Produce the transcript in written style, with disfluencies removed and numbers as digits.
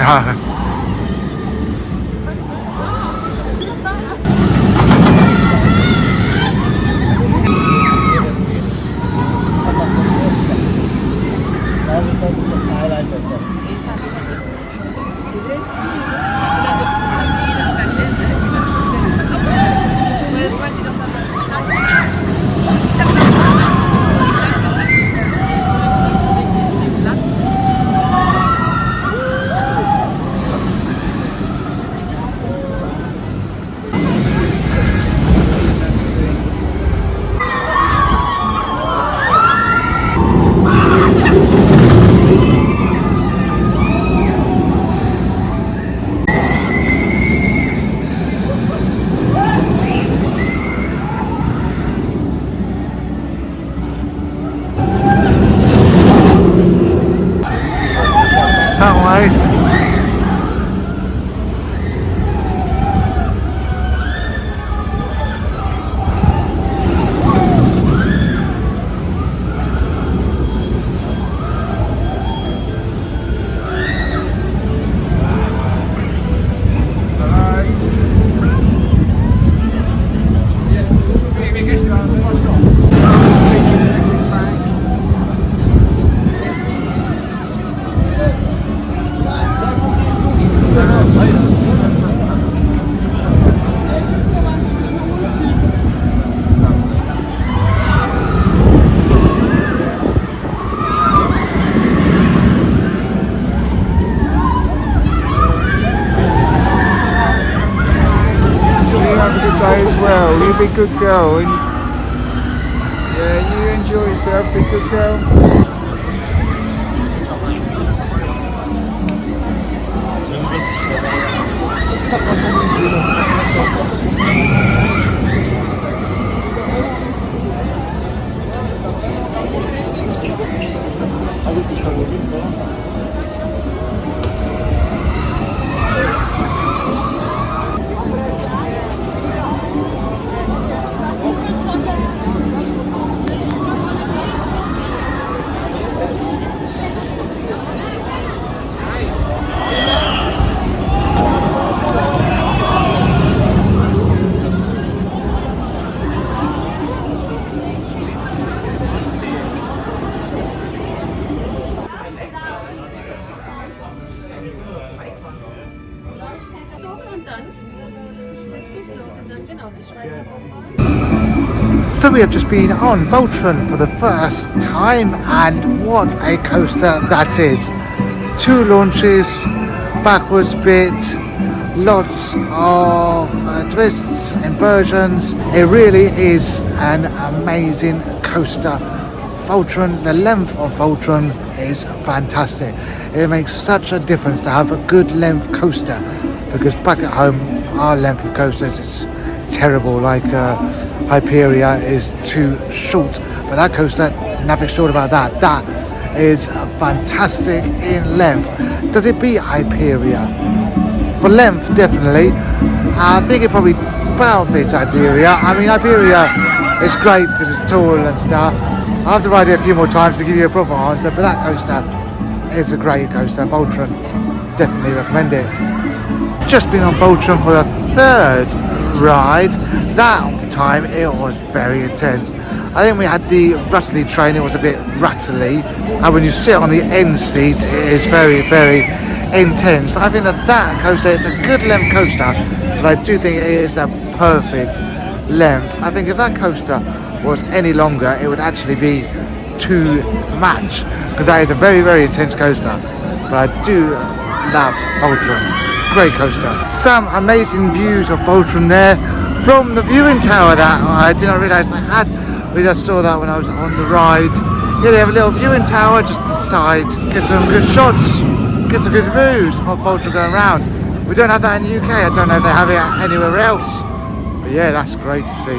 No. Nice. As well, you be a good girl, and yeah, you enjoy yourself, be a good girl. So we have just been on Voltron for the first time, and what a coaster that is. 2 launches, backwards bit, lots of twists, inversions. It really is an amazing coaster. Voltron, the length of Voltron is fantastic. It makes such a difference to have a good length coaster, because back at home our length of coasters is terrible, like Hyperia is too short, but that coaster, nothing short about that. That is fantastic in length. Does it beat Hyperia? For length, definitely. I think it probably about beats Hyperia. I mean, Hyperia is great because it's tall and stuff. I have to ride it a few more times to give you a proper answer, but that coaster is a great coaster. Voltron, definitely recommend it. Just been on Voltron for the 3rd ride. That time it was very intense. I think we had the rattly train, it was a bit rattly, and when you sit on the end seat it is very, very intense. I think that coaster is a good length coaster, but I do think it is a perfect length. I think if that coaster was any longer it would actually be too much, because that is a very, very intense coaster. But I do love Voltron. Great coaster. Some amazing views of Voltron there from the viewing tower that I did not realise they had. We just saw that when I was on the ride. Yeah, they have a little viewing tower just to the side. Get some good shots, get some good views of Voltron going around. We don't have that in the UK. I don't know if they have it anywhere else. But yeah, that's great to see.